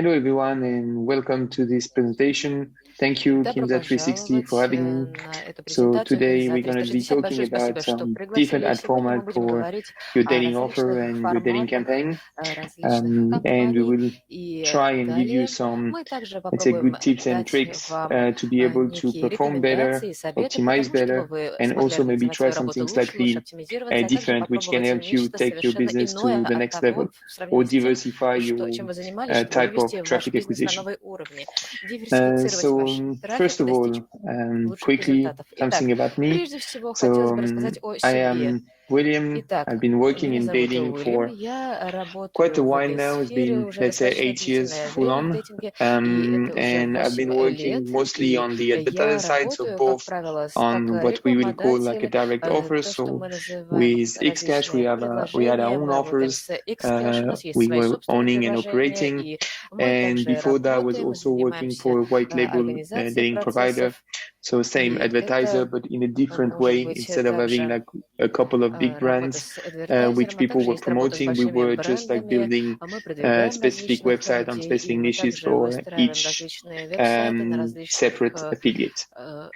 Hello everyone and welcome to this presentation. Thank you, Добро KINZA 360, пожаловать for having me. на эту So презентацию today KINZA we're going to be 360. talking Большое спасибо, about что some different пригласили. ad Сегодня мы format будем for говорить your о dating offer различных and your dating форматах campaign. различных And we компаний. will И try and give you далее some, мы также let's say, попробуем good tips and дать tricks вам to be able to некие perform better, рекомендации, советы по optimize тому, чтобы better, вы and смогли also maybe организовать try свою работу something лучше slightly оптимизироваться, а также different, which can попробовать help you нечто take your совершенно business иное to the от next level того, в сравнении or с тем, diversify your чем вы занимались, чтобы type of вывести ваш traffic бизнес на acquisition. новые уровни, диверсифицировать ваш трафик First и of достичь all, лучших quickly, результатов. Итак, something about me. прежде всего хотелось бы рассказать о I себе. am William. Итак, I've been working меня in зовут dating Уильям, for я quite a работаю в while этой now. It's сфере been, уже let's say, достаточно 8 years длительное full время в on. дейтинге, и это уже And I've 8 been лет, working mostly и on the advertiser я side, so работаю, как both правило, как on what we will call like a рекламодатель, direct offer. то, что So мы называем with Xcash, различные we had our предложения, own мы работаем offers. с Xcash, у нас есть We свои were собственные owning and предложения, operating. и мы And также before that, I was работаем, also working занимаемся for a white label организацией dating provider. процессов, So same и advertiser, это but in a different может way. быть Instead of having также like a couple of big работа brands, с which адвертайзером, а people также were есть работа с promoting, we большими were just like брендами, building а мы a продвигаем specific различных website on людей, specific и мы niches также for выстраиваем each различные веб-сайты на различных separate affiliate. э,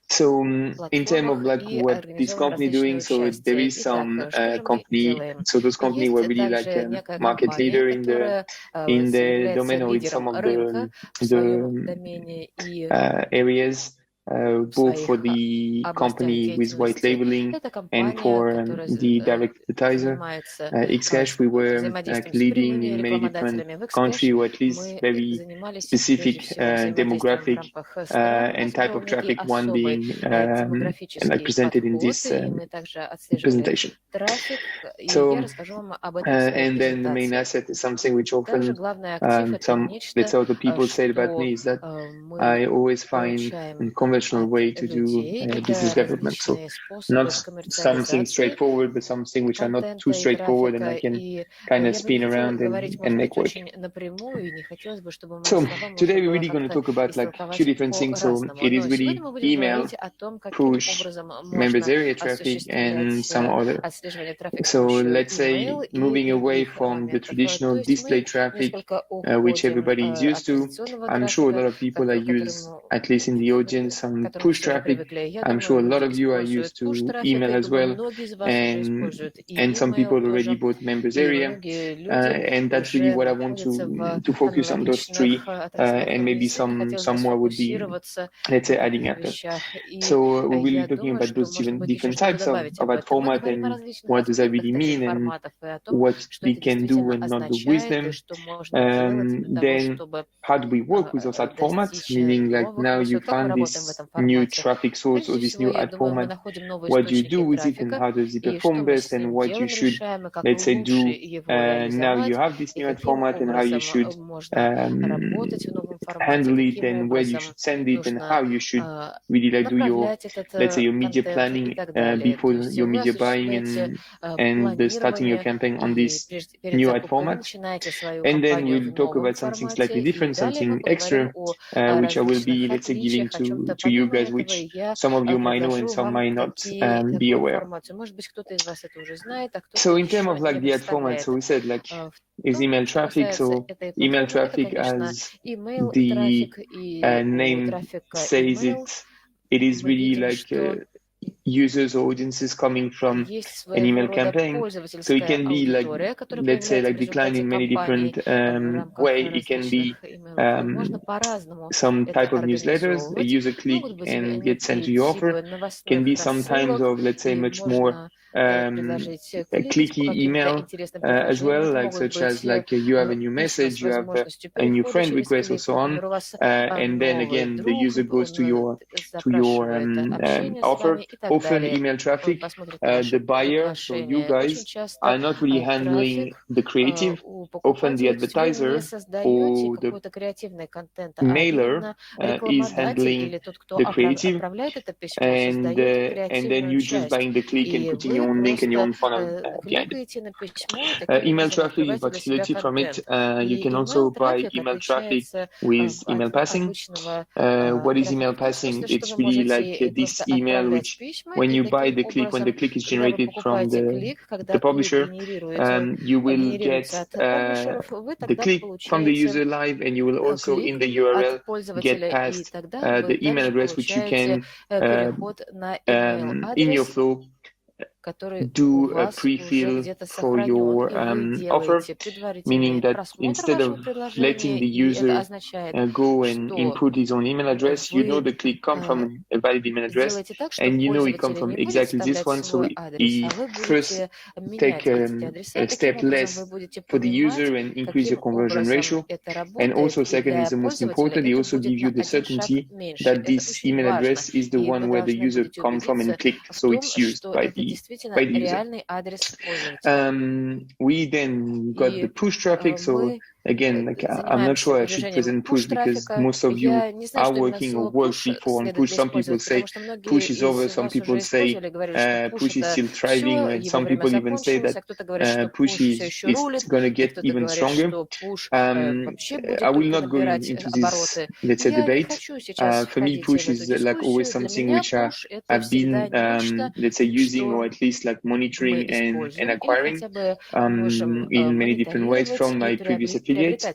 So in terms of платформах like и what this организовываем company doing, различные so there участия. is Итак, some что же мы company. делаем? So those company were Есть really like также a некая market компания, leader которая in the является domain or in some лидером of рынка в своем the домене и areas, в both for своих the областях company with white деятельности. labeling Это and компания, for которая the direct advertiser. занимается Xcash, we were like взаимодействием с leading прямыми in many different рекламодателями. В Xcash country, or at least мы very занимались прежде specific всего взаимодействием в demographic рамках стран. У and нас type был of некий traffic, one особый being like демографический presented in подход, this и мы также отслеживали presentation. трафик, и я So, расскажу вам об этом в своей and then the main презентации. asset is something which Также often главный актив — это some, let's нечто, say, other people said about что me is that мы I always find получаем a conventional от way to do людей. business Это development. So различные способы not something коммерциализации straightforward, but something which are not too контента и straightforward, and трафика, I can и kind of я бы не spin хотела around говорить, and может быть, network. очень напрямую, и не хотелось бы, чтобы мои So слова можно today we're было really going to как-то talk about like two истолковать different things. So по-разному. it is Но сегодня really мы будем email, говорить о том, каким push, образом members можно area traffic, and осуществлять some other. отслеживание трафика с So помощью let's email say и moving away других from the моментов. То traditional есть display мы traffic, несколько which уходим everybody is от used to. традиционного I'm sure a lot трафика, of people are used, которому at least in the audience, some к которому push все мы traffic. привыкли. Я I'm думаю, sure a lot люди of you are used используют to push-трафик, email и as думаю, well, многие из вас уже and используют и some email people already тоже. bought members И area, многие люди and that's really уже what I want находятся в to focus on those three, аналогичных отраслях and maybe медицины. some Хотелось бы more would be, сфокусироваться let's say, на adding этих after. вещах. И So we will я be talking думаю, about что, those может быть, еще different что-то types добавить of об ad этом. Мы format говорим о and различных what does that аспектах really таких mean and форматов и о том, what что we это can do действительно and not do with означает, и them. что можно делать для того, Then чтобы how do we work with those ad formats? достичь Meaning like новых now you высот. Как мы found работаем в this этом new формате? traffic source or Прежде this всего, new я ad думаю, мы format. находим новые What do you источники do with it and трафика, how does it и что perform мы best с and ним what you делаем, should, решаем, и как let's say, лучше do его now you реализовать, have this и new ad каким format and how you образом should можно работать в новом формате, handle it каким and where you образом should send it and нужно how you should really like do your, направлять этот let's say, your media контент и planning так далее. То before есть your вы media buying осуществляете and starting your планирование, campaign on и this перед new ad закупкой вы format. начинаете свою And then кампанию в we'll talk новом about something slightly формате, и different, далее мы something поговорим extra, о which I will be, различных let's say, giving отличиях, о чем-то to you помимо guys, этого, which и я some of you might know and предложу some вам might not be такую aware. информацию. Может быть, кто-то из вас это уже знает, а кто-то So in terms еще of like не the ad format, so представляет. we said like В is том, email что traffic. касается So этой email платформы, это, traffic, конечно, as email the трафик, и у name трафика says email it is мы really видим, like что users or audiences coming from есть an своего email рода campaign. So it пользовательская can be like, аудитория, которая let's say, появляется like в declined результате in many кампаний different в рамках way. It can be различных имейлов. И можно по-разному some это type of newsletters, a организовывать. user click Могут быть and get sent некие to your offer. типы Can be новостных sometimes рассылок, of, let's say, и much more можно предложить a кликать по clicky каким-то email интересным as предложениям. well, Это like могут such as быть like you have a new письма с message, you have возможностью a new перехода friend через request or клик. so on, Например, у вас and then новый again the друг, user goes to он your запрашивает общение с offer. вами и так Often далее. email Он traffic, посмотрит на ваше the buyer, so you приглашение. Очень guys часто are not really handling трафик the creative. у Often the покупателей, то есть вы не advertiser создаете or the какой-то креативный контент, а mailer именно is рекламодатель handling или тот, кто the creative, отправляет это письмо, and создает then креативную you just часть. buying the click and И putting вы own link and your own funnel behind it. Email traffic, in particularity from it, you can also buy email traffic with email passing. What is email passing? It's really like this email which, when you buy the click, when the click is generated from the publisher, you will get the click from the user live, and you will also in the URL get past the email address, which you can in your flow do a pre-fill for your offer, meaning that instead of letting the user go and input his own email address, you know the click come from a valid email address, and you know it come from exactly this one. So you first take a step less for the user and increase your conversion ratio. And also second is the most important, they also give you the certainty that this email address is the one where the user come from and clicked, so it's used by the user. We then got the push traffic. So again, like, I'm not sure I should present push because most of you are working or worked before on push. Some people say push is over, some people say push is still thriving, and some people even say that push is going to get even stronger. I will not go into this, let's say, debate. For me, push is like always something which I've been, let's say, using or at least like monitoring and acquiring in many different ways from my previous affiliates.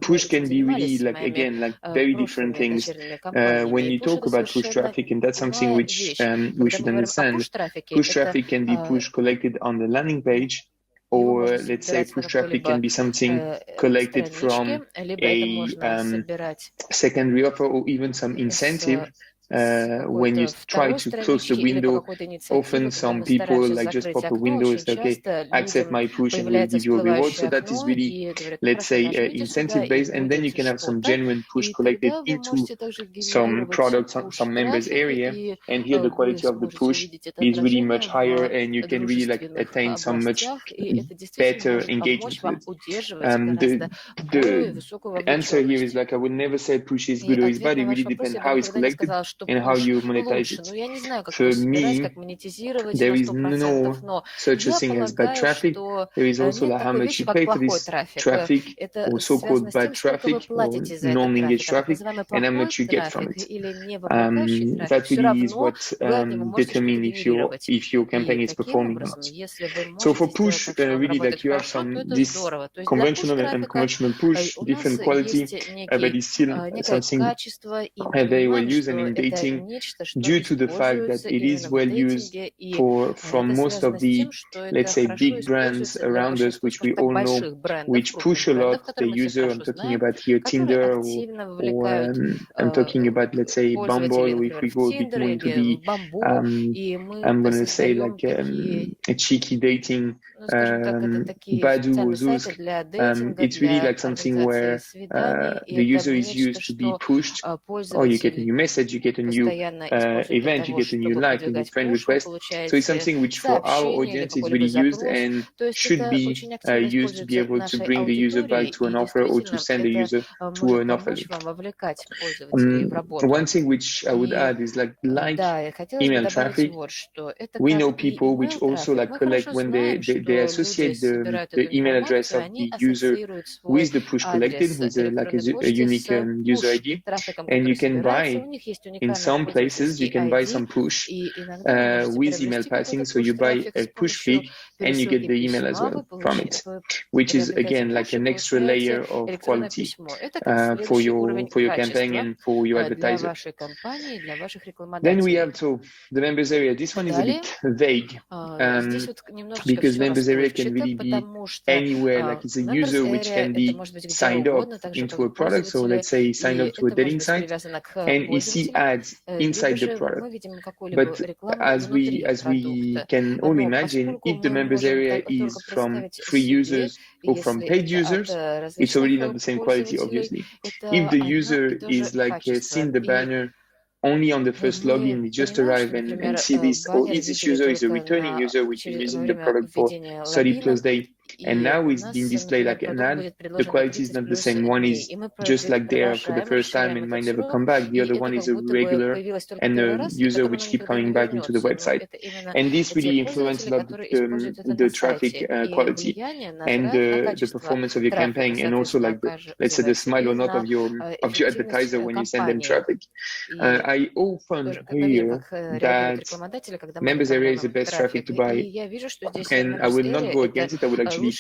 Push can be really like, again, like very different things when you talk about push traffic, and that's something which we should understand. Push traffic can be push collected on the landing page, or let's say push traffic can be something collected from a secondary offer or even some incentive. When you try to close the window, often some people like just pop a window and say, okay, accept my push and we'll give you a reward. So that is really, let's say, incentive based. And then you can have some genuine push collected into some products, some members area. And here the quality of the push is really much higher, and you can really like attain some much better engagement with it. The answer here is like, I would never say push is good or is bad. It really depends how it's collected and how you monetize it. For me, there is no such a thing as bad traffic. There is also like how much you pay for this traffic, or so-called bad traffic, or non-engaged traffic, and how much you get from it. That really is what determines if your campaign is performing or not. So for push, really, like you have this conventional and unconventional push, different quality, but it's still something very well used and in dating, due to the fact that it is well used from most of the, let's say, big brands around us, which we all know, which push a lot the user. I'm talking about here Tinder, or I'm talking about, let's say, Bumble, or if we go a bit more into the, I'm going to say like a cheeky dating, Badu or Zoosk. It's really like something where the user is used to be pushed, or you get a new message, you get a new event, you get a new like, a new friend request. So it's something which for our audience is really used and should be used to be able to bring the user back to an offer, or to send the user to an offer link. One thing which I would add is like email traffic, we know people which also like collect when they associate the email address of the user with the push collected, with a unique user ID, and you can buy, in some places you can buy some push with email passing. So you buy a push click and you get the email as well from it, which is again like an extra layer of quality for your campaign and for your advertiser. Then we have the members area. This one is a bit vague because members area can really be anywhere. Like it's a user which can be signed up into a product. So let's say signed up to a dating site and you see ads inside the product. But as we can all imagine, if the members area is from free users or from paid users, it's already not the same quality, obviously. If the user is like seen the banner only on the first login, we just arrive and see this, or if this user is a returning user which is using the product for 30+ days, and now it's being displayed like an ad, the quality is not the same. One is just like there for the first time and might never come back. The other one is a regular and a user which keep coming back into the website. And this really influences a lot the traffic quality and the performance of your campaign, and also like let's say the smile or not of your advertiser when you send them traffic. I often hear that members area is the best traffic to buy, and I will not go against it. I would actually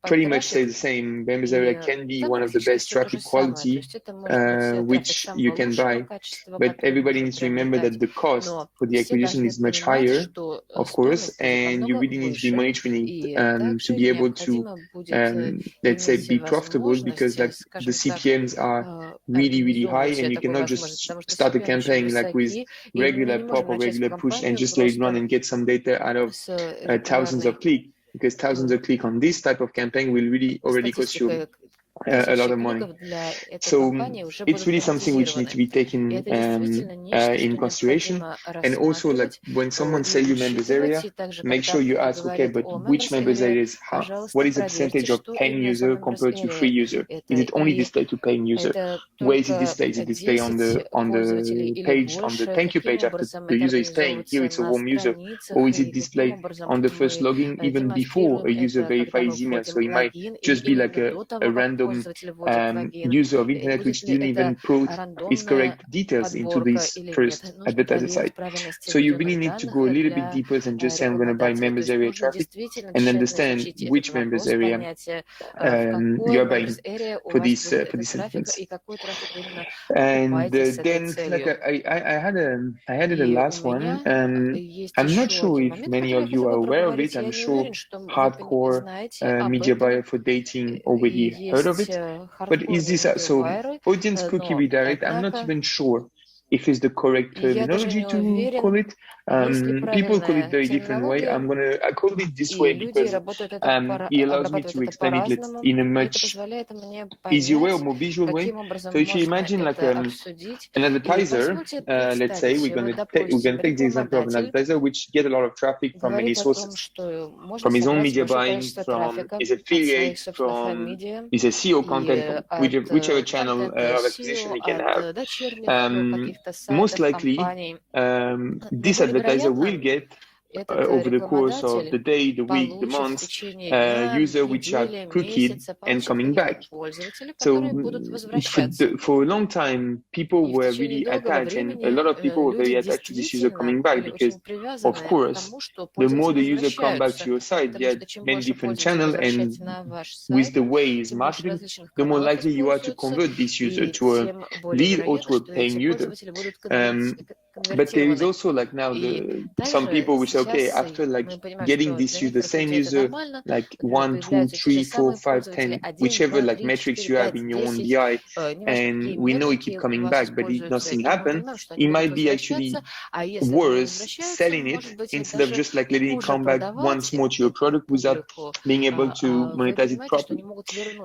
pretty much say the same. Members area can be one of the best traffic quality which you can buy, but everybody needs to remember that the cost for the acquisition is much higher, of course, and you really need to be monitoring it to be able to let's say be profitable, because like the CPMs are really high, and you cannot just start a campaign like with regular pop or regular push and just let it run and get some data out of thousands of clicks, because thousands of clicks on this type of campaign will really already cost you a lot of money. So it's really something which needs to be taken in consideration. And also, like when someone sells you members area, make sure you ask, okay, but which members areas, what is the percentage of paying user compared to free user? Is it only displayed to paying user? Where is it displayed? Is it displayed on the page, on the thank you page after the user is paying? Here it's a warm user. Or is it displayed on the first login even before a user verifies his email? So it might just be like a random user of internet which didn't even put his correct details into this first advertiser site. So you really need to go a little bit deeper than just say I'm going to buy members area traffic, and understand which members area you are buying for this instance. And then like I had the last one. I'm not sure if many of you are aware of it. I'm sure hardcore media buyer for dating already heard of it. But is this so audience cookie redirect? I'm not even sure if it's the correct terminology to call it. People call it very different way. I call it this way because it allows me to explain it in a much easier way or more visual way. So if you imagine like an advertiser, let's say we're gonna take the example of an advertiser which get a lot of traffic from many sources, from his own media buying, from his affiliate, from his SEO content, whichever channel of acquisition he can have. Most likely, this advertiser will get over the course of the day, the week, the month, users which are cookied and coming back. So for a long time, people were really attached, and a lot of people were very attached to this user coming back, because, of course, the more the user come back to your site, there are many different channels, and with the way it's marketed, the more likely you are to convert this user to a lead or to a paying user. But there is also like now some people which say, okay, after like getting this user, the same user, like 1, 2, 3, 4, 5, 10, whichever like metrics you have in your own BI, and we know it keep coming back, but if nothing happened, it might be actually worse selling it instead of just like letting it come back once more to your product without being able to monetize it properly.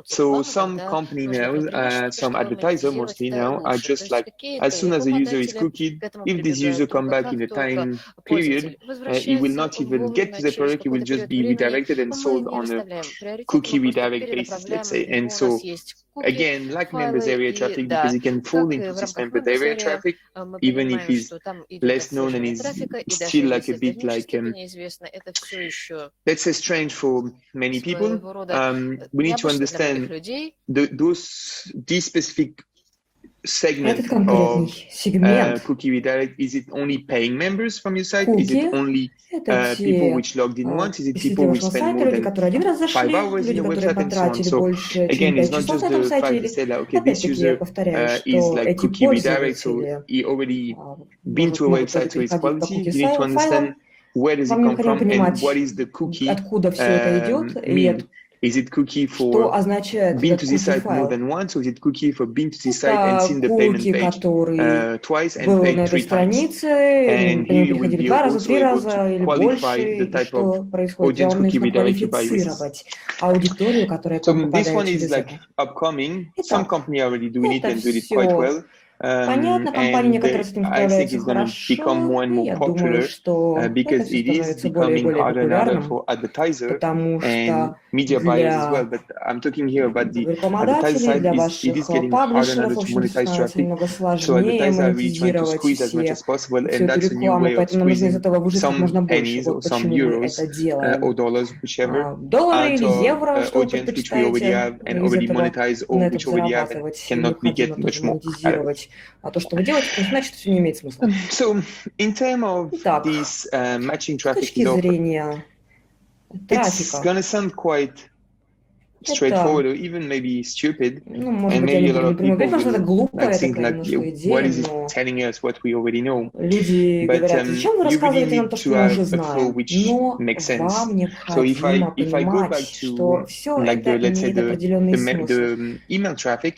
So some company now, some advertiser mostly now are just like, as soon as a user is cookied, if this user come back in a time period, he will not even get to the product, he will just be redirected and sold on a cookie redirect basis, let's say. And so again, like members area traffic, because it can fall into this members area traffic, even if it's less known and is still like a bit like, let's say, strange for many people. We need to understand these specific segment of cookie redirect. Is it only paying members from your site? Is it only people which logged in once? Is it people which spend more than 5 hours in your website and so on? So again, it's not just the fact to say like, okay, this user is like cookie redirect, so he already been to a website, so it's quality. You need to understand where does it come from and what is the cookie mean. Is it cookie for been to this site more than once, or is it cookie for been to this site and seen the payment page twice and paid 3 times? And here you will be also able to qualify the type of audience cookie redirect you buy with. So this one is like upcoming. Some company are already doing it and doing it quite well. Понятно, компании, некоторые с этим I think справляются it's going to become хорошо, more and и more я думаю, popular что это because все it is становится более и becoming более harder and harder популярным, for advertiser потому and что media buyers as well. для But I'm talking here about the advertiser рекламодателей, side. для It ваших is getting harder and паблишеров, harder в to общем-то, monetize становится traffic. немного So сложнее advertisers are really trying to монетизировать squeeze as much as possible, всю and эту that's a new рекламу, way of поэтому нам нужно из squeezing этого выжать как some можно больше. pennies Вот or some почему мы это euros делаем. or dollars, whichever, Доллары out или of евро, что вы audience which we already предпочитаете have and из already этого monetize на or этом which already have and зарабатывать, cannot we get необходимо much тоже more out of it. монетизировать. А то, что вы делаете, это не значит, что все не имеет смысла. So in terms of Итак, this matching с traffic точки is offered, зрения it's трафика, gonna sound quite straightforward or even maybe stupid, ну, может and быть, я maybe не a lot буду of напрямую people говорить, потому что это will глупая think такая like, немножко what идея, is it но telling us what we already know? люди But говорят, зачем вы you really рассказываете нам need то, to что мы уже have a flow знаем? which Но makes sense. вам So if необходимо I go back понимать, что to все like это let's say имеет определенный смысл. the email traffic,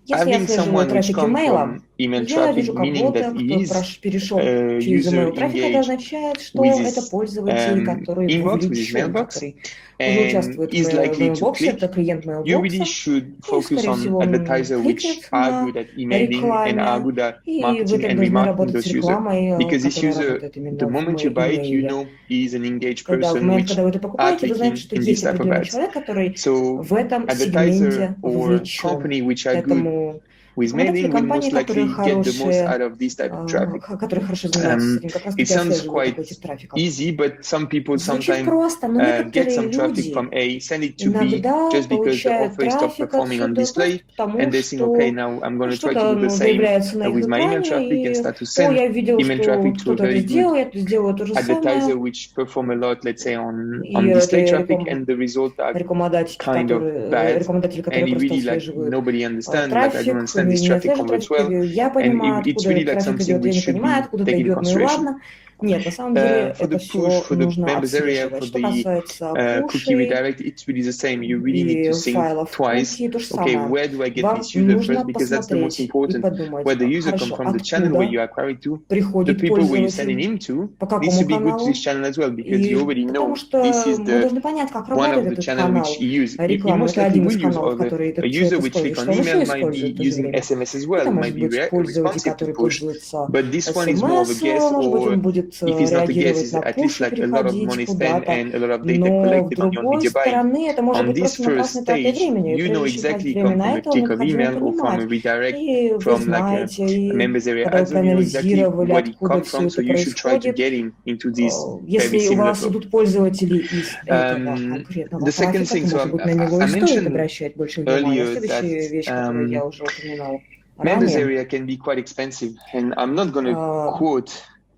Если я having отслеживаю someone which трафик come имейла, from email я traffic, вижу meaning кого-то, that he кто is перешел a через user email трафик, это engaged означает, что with это his пользователь, который inbox, with his вовлечен, mailbox, который уже and участвует is в likely to мейлбоксе, click. это клиент You really мейлбокса, should и, focus скорее on всего, он advertiser which кликнет are на good at emailing and are рекламе, good at и вы marketing так and должны remarketing работать с those users. рекламой, Because this которая user, работает the именно в moment you buy it, you имейле. know he is an engaged Когда в person момент, which когда вы это are покупаете, вы знаете, clicking что in есть this type of определенный ads. человек, который So в этом advertiser сегменте or вовлечен. company which are good Поэтому with рекомендатели mailing will компании, most которые likely get the most хорошие, out of this type of traffic. которые хорошо занимаются этим, как раз It таки sounds отслеживают quite такой тип трафика. easy, but some people Звучит sometimes просто, но get некоторые some traffic люди from A, send it to B иногда just because the получают offer is stopped трафик performing on отсюда просто display, потому, and they think, okay, что now I'm going to try to что-то do the same появляется на их with my email экране, traffic and и start to о, send я видел, email что traffic to a кто-то это very good сделал, я сделаю то же advertiser самое. which perform a lot, let's say, on И display эти traffic, and the result are рекламодатели, kind of bad, которые and it просто really like отслеживают nobody understand, like I don't трафик, understand this не traffic отслеживают converts трафик, well, я and понимаю, it's откуда really этот like трафик something идет, я which не should понимаю, be откуда-то taken in идет, ну и consideration. ладно. Нет, на самом деле For это the push, все for the нужно members area, отслеживать. for Что the касается cookie пушей redirect, it's really the same. You really need и to think файлов twice. куки, то же Okay, самое. where do I get Вам this user нужно first? Because that's the most посмотреть и important. подумать, Where the user come хорошо, from, the channel where you откуда acquire to, the приходит people where you're sending пользователь, him to по needs to какому be good to каналу. this channel as well, because you И already потому know this что is мы the должны понять, как one работает of the этот channel which канал he use. He рекламы. most Это likely один will из use, каналов, or который a этот user человек which click использует. Что on он еще email might be использует в то же using время? SMS as well, Это might может be быть пользователь, responsive to который push. пользуется But this one is more of a SMS, guess, может быть, or он будет if it's not a guess, реагировать it's на at least пуши, like a lot of переходить money spent куда-то. and a lot of data Но с collected on your другой media buying. стороны, это может On быть this просто на first красной трате stage, времени. И you know прежде чем тратить exactly время come на from a это, вам click of необходимо email or from понимать. a redirect И вы from like a знаете, и members area когда вы ads, you know exactly проанализировали, where it откуда come все from, so это you should try to происходит, get into this very если у similar вас flow. идут пользователи из этого конкретного The second трафика, thing, то, so может быть, на него I и стоит mentioned обращать больше внимания. earlier that Следующая вещь, которую я уже упоминал members ранее, area can be quite expensive, and I'm not going to quote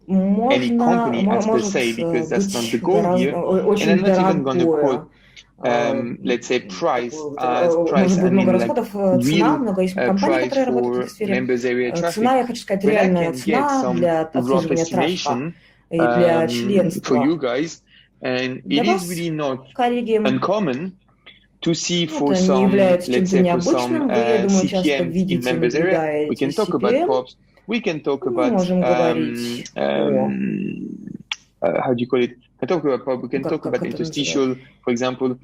any можно, company as per может se because that's not the быть goal here, and I'm очень not even going to дорогое. quote, let's say, price as Может price. быть I много mean, like расходов, цена, real много есть компаний, price которые работают в for этой сфере. members area traffic. Цена, я хочу сказать, When I реальная can get цена some для rough отслеживания трафика estimation и для for членства. you guys, and Для it is вас, really not коллеги, uncommon to see for это не some, является let's чем-то say, for some необычным. Вы, я думаю, часто CPMs in видите, members area. We наблюдаете can talk about CPM. POPs. We can talk Мы about можем говорить о... how do you call it? We can talk about POP. We can talk about interstitial, for example.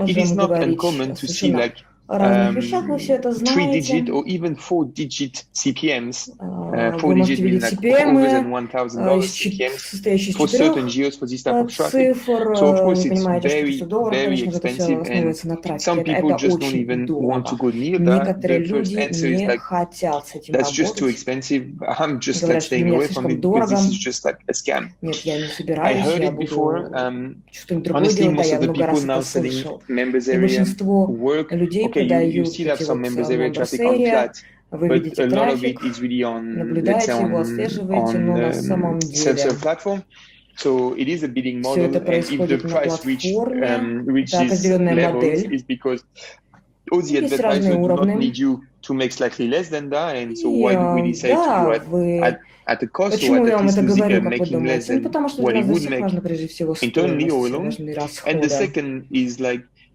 It is not uncommon to see like разных вещах, вы все это знаете. 3-digit or even 4-digit CPMs. Вы можете видеть CPM, состоящие из for certain 4 geos for this type of traffic. цифр. So of course Вы it's понимаете, что very, 500 долларов, very конечно, это все expensive, and основывается на трафике. some people Это just don't очень even want to дорого. go near that. Некоторые The first люди answer is не like, хотят с этим that's just too работать. expensive. I'm just Говорят, like что для staying меня away from слишком it because дорого. this is just like a scam. Нет, я не I собираюсь, heard я it буду before. что-нибудь другое Honestly, делать, да, most я of the много people раз now это selling слышал. members И area большинство work. людей Okay, you продают still have эти some вот members area members traffic on area, flat, вы but видите a lot of it трафик, is really on, let's say, наблюдаете его, отслеживаете, но на самом деле self-serve platform. So it is a bidding все model, это and if the происходит на price платформе, это reaches определенная levels, модель. is because all the Есть разные advertisers do not уровни. need you to make slightly less than that, and so И why do we decide to да, go вы... at a cost or Почему at я вам least это говорю, как вы making less думаете? Ну, than потому что what для it нас would всех make важно прежде всего internally or стоимость, alone? важны And the расходы. second is like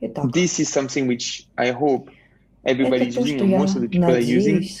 Итак, this is something which I hope это everybody is то, using, что or я most of the people are using. надеюсь,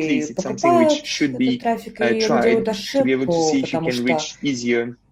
люди покупают этот трафик, и они делают to be able to ошибку, see if you потому can что reach easier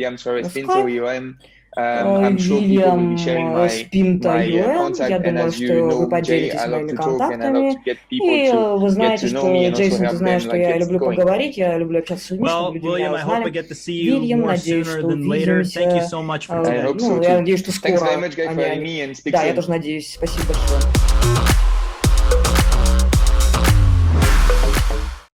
William Soares Pinto, William Pinto, я думаю, что вы поделитесь моими контактами. И вы знаете, что, Джейсон, ты знаешь, что я люблю поговорить, я люблю общаться с людьми, чтобы люди меня узнали. William, надеюсь, что увидимся. I hope so Ну, too. я надеюсь, что скоро. Thanks very much, guys, for having me, and speak Да, я soon. тоже надеюсь. Спасибо большое.